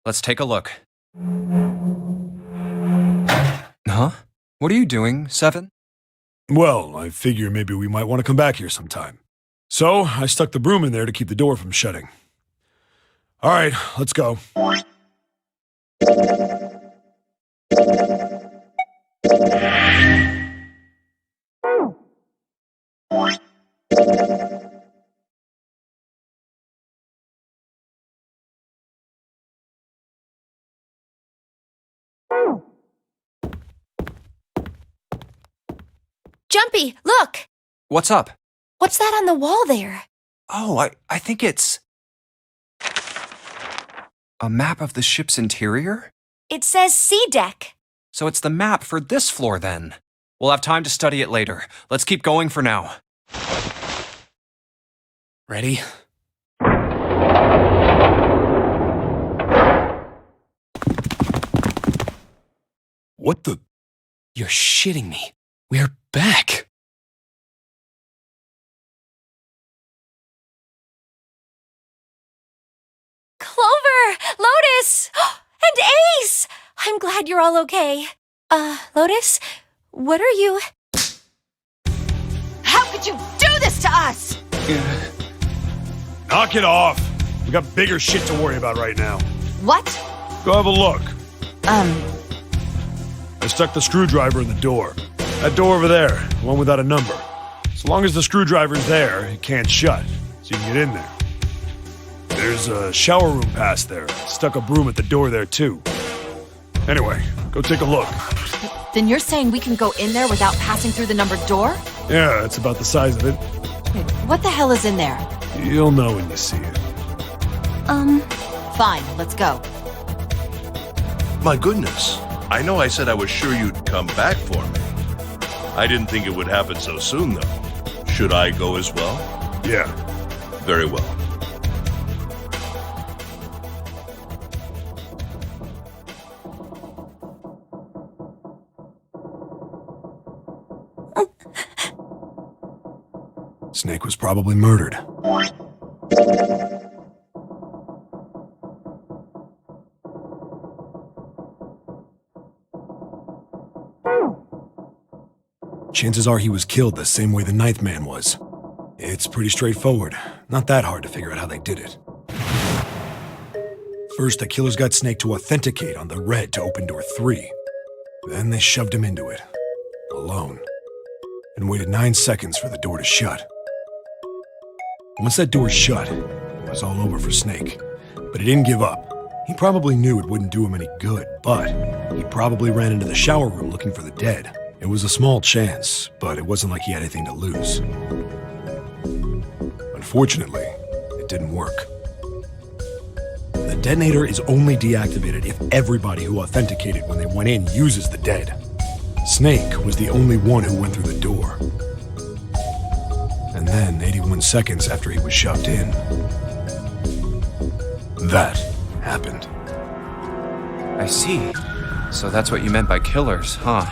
Let's take a look. Huh? What are you doing, Seven? Well, I figure maybe we might want to come back here sometime. So, I stuck the broom in there to keep the door from shutting. All right, let's go. Jumpy, look! What's up? What's that on the wall there? Oh, I think it's... a map of the ship's interior? It says C deck. So it's the map for this floor, then. We'll have time to study it later. Let's keep going for now. Ready? What the? You're shitting me. We're back. Clover! Lotus! And Ace! I'm glad you're all okay. Lotus? What are you... How could you do this to us? Knock it off. We got bigger shit to worry about right now. What? Go have a look. I stuck the screwdriver in the door. That door over there, the one without a number. So long as the screwdriver's there, it can't shut, so you can get in there. There's a shower room past there. I stuck a broom at the door there, too. Anyway, go take a look. Then you're saying we can go in there without passing through the numbered door? Yeah, it's about the size of it. Wait, what the hell is in there? You'll know when you see it. Fine, let's go. My goodness. I know I said I was sure you'd come back for me. I didn't think it would happen so soon, though. Should I go as well? Yeah. Very well. Snake was probably murdered. Chances are he was killed the same way the Ninth Man was. It's pretty straightforward. Not that hard to figure out how they did it. First, the killers got Snake to authenticate on the red to open door 3. Then they shoved him into it, alone, and waited 9 seconds for the door to shut. Once that door shut, it was all over for Snake. But he didn't give up. He probably knew it wouldn't do him any good, but he probably ran into the shower room looking for the dead. It was a small chance, but it wasn't like he had anything to lose. Unfortunately, it didn't work. The detonator is only deactivated if everybody who authenticated when they went in uses the dead. Snake was the only one who went through the door. And then, 81 seconds after he was shoved in, that happened. I see. So that's what you meant by killers, huh?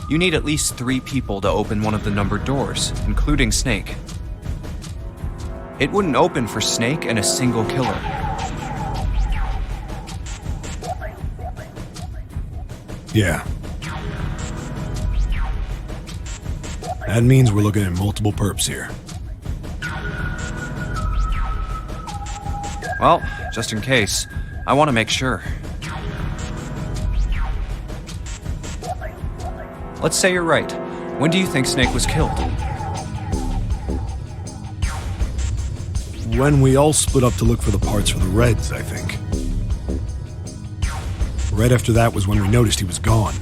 You need at least 3 people to open one of the numbered doors, including Snake. It wouldn't open for Snake and a single killer. Yeah. That means we're looking at multiple perps here. Well, just in case, I want to make sure. Let's say you're right. When do you think Snake was killed? When we all split up to look for the parts for the Reds, I think. Right after that was when we noticed he was gone.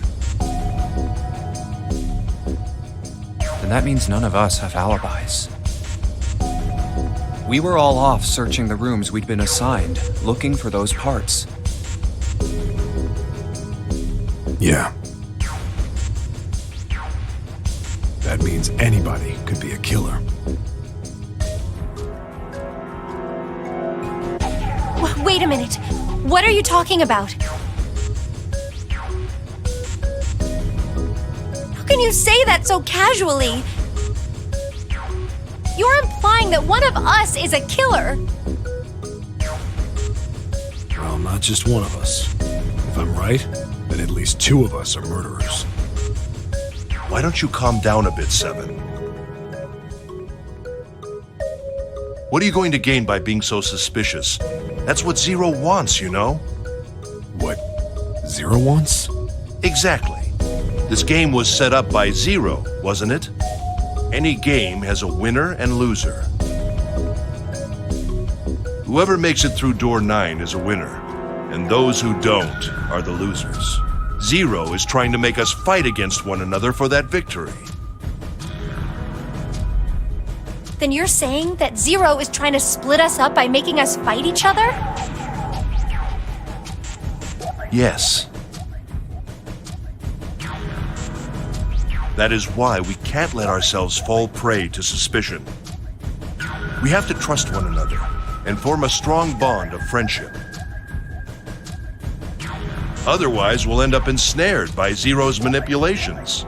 Then that means none of us have alibis. We were all off searching the rooms we'd been assigned, looking for those parts. Yeah. That means anybody could be a killer. Wait a minute. What are you talking about? How can you say that so casually? You're implying that one of us is a killer. not just one of us. If I'm right, then at least two of us are murderers. Why don't you calm down a bit, Seven? What are you going to gain by being so suspicious? That's what Zero wants, you know? What Zero wants? Exactly. This game was set up by Zero, wasn't it? Any game has a winner and loser. Whoever makes it through door 9 is a winner, and those who don't are the losers. Zero is trying to make us fight against one another for that victory. Then you're saying that Zero is trying to split us up by making us fight each other? Yes. That is why we can't let ourselves fall prey to suspicion. We have to trust one another and form a strong bond of friendship. Otherwise, we'll end up ensnared by Zero's manipulations.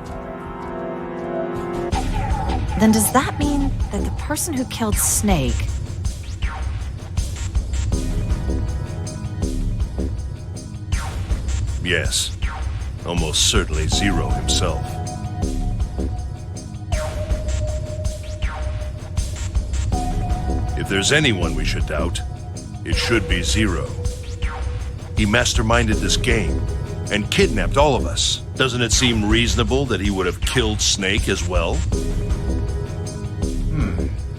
Then does that mean that the person who killed Snake... Yes, almost certainly Zero himself. If there's anyone we should doubt, it should be Zero. He masterminded this game and kidnapped all of us. Doesn't it seem reasonable that he would have killed Snake as well?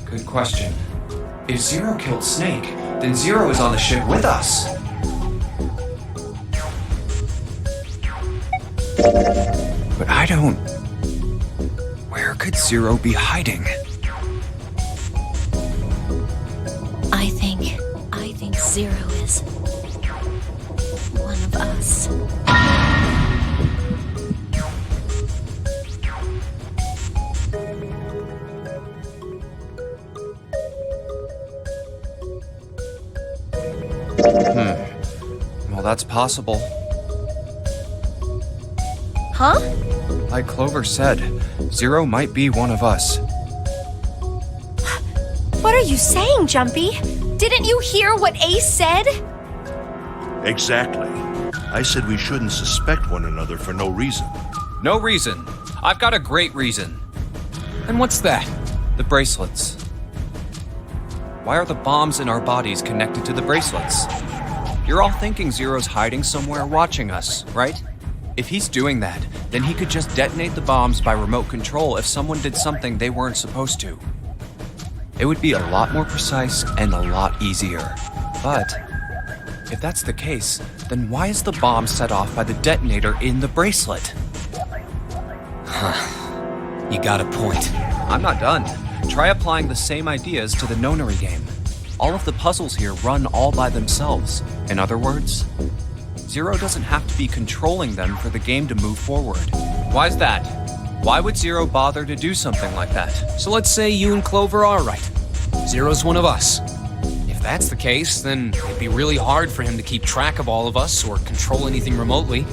Good question. If Zero killed Snake, then Zero is on the ship with us. But I don't... Where could Zero be hiding? I think Zero is one of us. Well, that's possible. Huh? Like Clover said, Zero might be one of us. What are you saying, Jumpy? Didn't you hear what Ace said? Exactly. I said we shouldn't suspect one another for no reason. No reason. I've got a great reason. And what's that? The bracelets. Why are the bombs in our bodies connected to the bracelets? You're all thinking Zero's hiding somewhere watching us, right? If he's doing that, then he could just detonate the bombs by remote control if someone did something they weren't supposed to. It would be a lot more precise and a lot easier. But if that's the case, then why is the bomb set off by the detonator in the bracelet? You got a point. I'm not done. Try applying the same ideas to the Nonary game. All of the puzzles here run all by themselves. In other words, Zero doesn't have to be controlling them for the game to move forward. Why's that? Why would Zero bother to do something like that? So let's say you and Clover are right. Zero's one of us. If that's the case, then it'd be really hard for him to keep track of all of us or control anything remotely.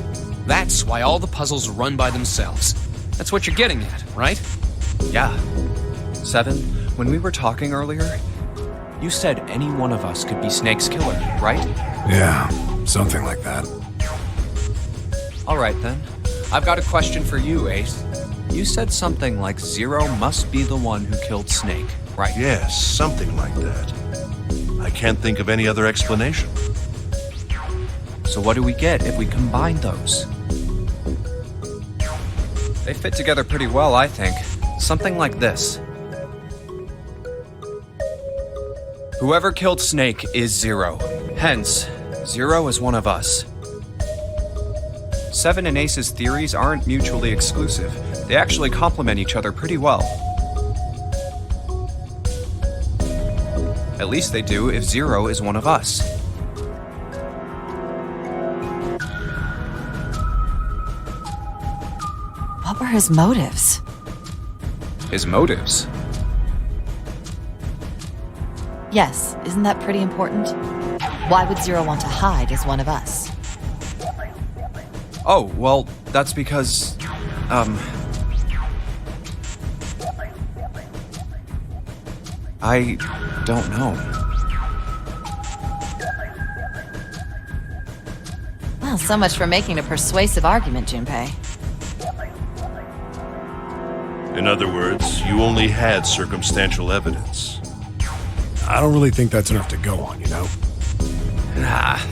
That's why all the puzzles run by themselves. That's what you're getting at, right? Yeah. Seven, when we were talking earlier, you said any one of us could be Snake's killer, right? Yeah, something like that. All right then. I've got a question for you, Ace. You said something like Zero must be the one who killed Snake, right? Yes, something like that. I can't think of any other explanation. So what do we get if we combine those? They fit together pretty well, I think. Something like this. Whoever killed Snake is Zero. Hence, Zero is one of us. Seven and Ace's theories aren't mutually exclusive. They actually complement each other pretty well. At least they do if Zero is one of us. What were his motives? His motives? Yes, isn't that pretty important? Why would Zero want to hide as one of us? Oh, well, that's because, I don't know. Well, so much for making a persuasive argument, Junpei. In other words, you only had circumstantial evidence. I don't really think that's enough to go on, you know? Ah.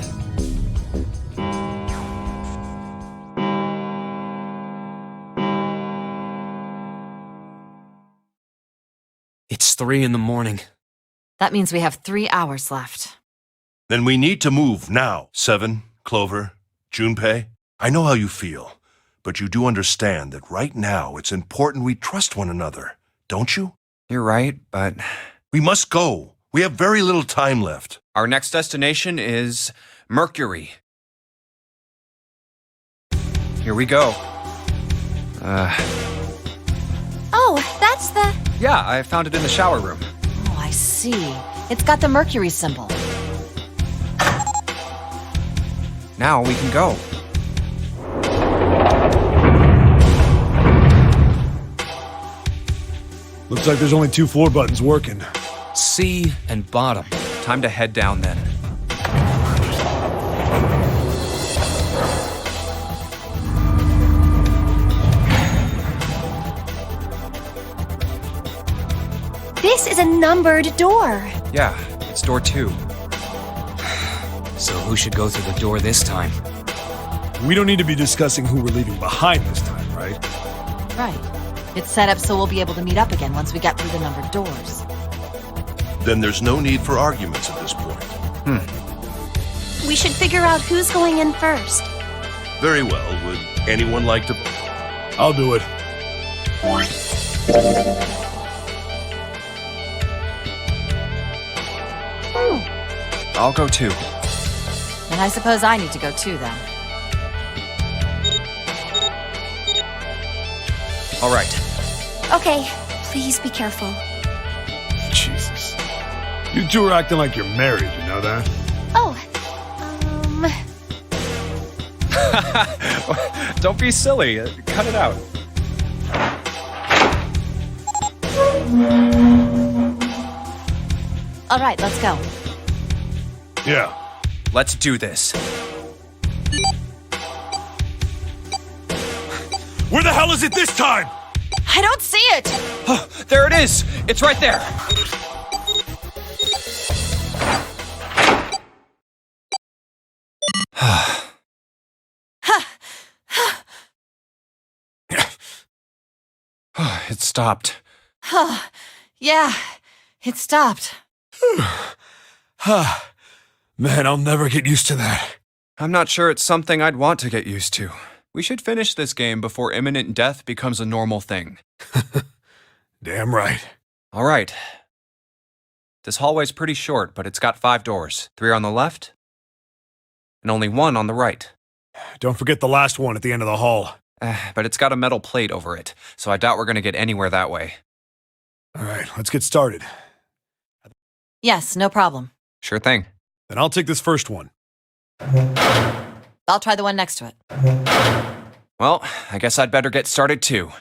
It's 3 in the morning. That means we have 3 hours left. Then we need to move now. Seven, Clover, Junpei, I know how you feel, but you do understand that right now it's important we trust one another, don't you? You're right, but We must go. We have very little time left. our next destination is Mercury. Here we go. Oh, that's the. Yeah, I found it in the shower room. Oh, I see. It's got the Mercury symbol. Now we can go. Looks like there's only 2 floor buttons working. C and bottom. Time to head down then. This is a numbered door. Yeah, it's door 2. So who should go through the door this time? We don't need to be discussing who we're leaving behind this time, right? Right. It's set up so we'll be able to meet up again once we get through the numbered doors. Then there's no need for arguments at this point. We should figure out who's going in first. Very well. Would anyone like to vote? I'll do it. I'll go too. And I suppose I need to go too, then. All right. Okay, please be careful. Jesus. You two are acting like you're married, you know that? Oh, Don't be silly. Cut it out. All right, let's go. Yeah. Let's do this. Where the hell is it this time? I don't see it! There it is! It's right there! It stopped. Yeah, it stopped. Man, I'll never get used to that. I'm not sure it's something I'd want to get used to. We should finish this game before imminent death becomes a normal thing. Damn right. All right. This hallway's pretty short, but it's got 5 doors. 3 on the left, and only 1 on the right. Don't forget the last one at the end of the hall. But it's got a metal plate over it, so I doubt we're gonna get anywhere that way. All right, let's get started. Yes, no problem. Sure thing. Then I'll take this first one. I'll try the one next to it. Well, I guess I'd better get started too.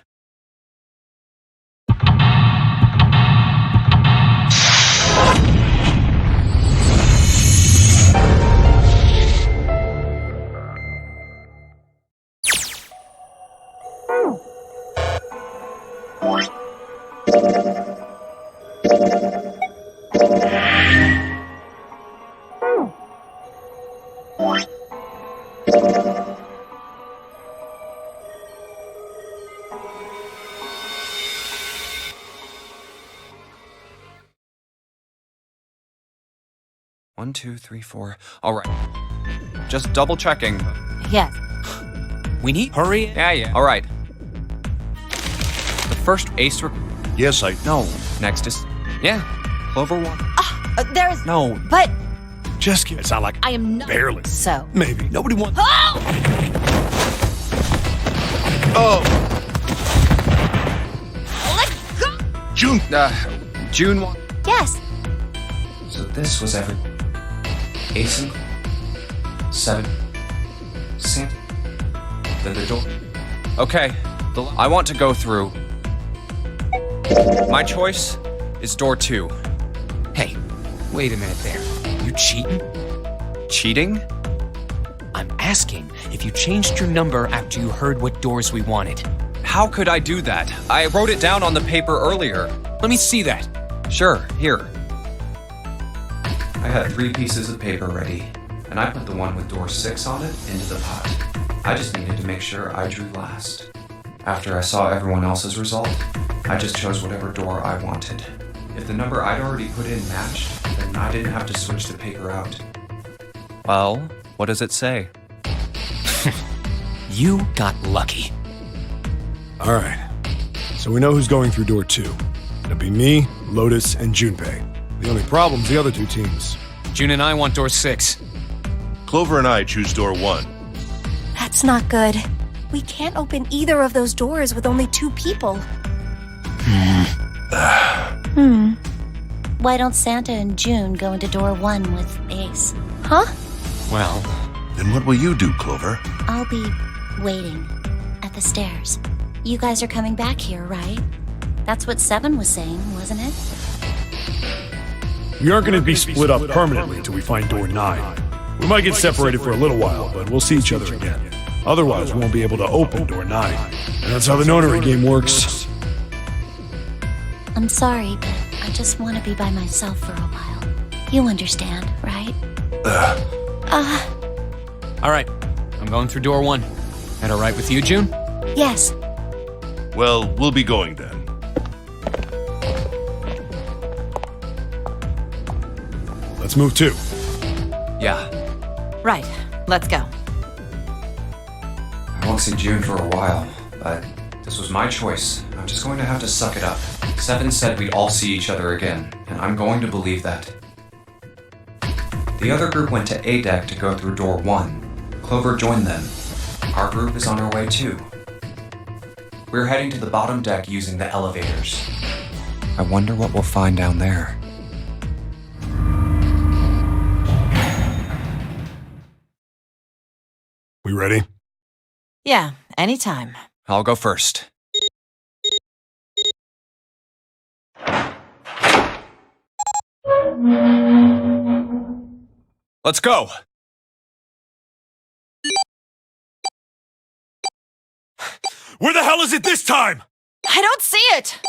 One, 2, 3, 4. All right. Just double checking. Yes. We need hurry. Yeah. All right. The first ace. Yes, No. Next is. Yeah. Clover 1. There's. No. But Just kidding. It's not like I am not. barely. So. Maybe. Nobody wants. Oh, let go! June. June 1. Yes, So this was every. Ace and 7. Santa. Then the door. Okay. I want to go through. My choice is door 2. Hey, wait a minute there. You cheating? Cheating? I'm asking if you changed your number after you heard what doors we wanted. How could I do that? I wrote it down on the paper earlier. Let me see that. Sure, here. I had 3 pieces of paper ready, and I put the one with door 6 on it into the pot. I just needed to make sure I drew last. After I saw everyone else's result, I just chose whatever door I wanted. If the number I'd already put in matched, then I didn't have to switch the paper out. Well, what does it say? You got lucky. Alright. So we know who's going through door 2. It'll be me, Lotus, and Junpei. The only problem's the other 2 teams. June and I want door 6. Clover and I choose door 1. That's not good. We can't open either of those doors with only 2 people. Why don't Santa and June go into door 1 with Ace? Huh? Well, Then what will you do, Clover? I'll be waiting at the stairs. You guys are coming back here, right? That's what 7 was saying, wasn't it? We aren't going to be split up permanently until we find door 9. We might get separated for a little while, but we'll see each other again. Otherwise, we won't be able to open door 9. And that's how the nonary game works. I'm sorry, but I just want to be by myself for a while. You understand, right? all right. I'm going through door 1. That all right with you, June? Yes. Well, we'll be going then. Let's move 2. Yeah, Right, let's go. I won't see June for a while, but this was my choice. I'm just going to have to suck it up. 7 said we'd all see each other again, and I'm going to believe that. The other group went to A deck to go through door 1. Clover joined them. Our group is on our way too. We're heading to the bottom deck using the elevators. I wonder what we'll find down there. We ready? Yeah, anytime. I'll go first. Let's go! Where the hell is it this time? I don't see it!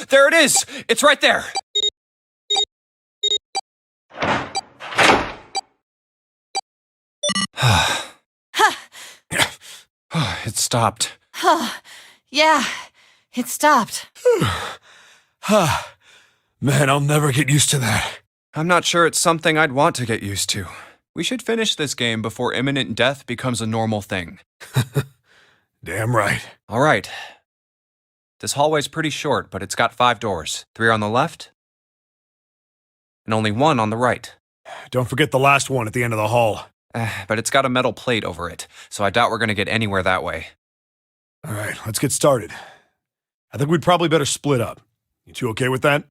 There it is! It's right there! It stopped. Yeah, it stopped. Man, I'll never get used to that. I'm not sure it's something I'd want to get used to. We should finish this game before imminent death becomes a normal thing. Damn right. All right. This hallway's pretty short, but it's got 5 doors. 3 on the left, and only 1 on the right. Don't forget the last one at the end of the hall. But it's got a metal plate over it, so I doubt we're gonna get anywhere that way. All right, let's get started. I think we'd probably better split up. You two okay with that?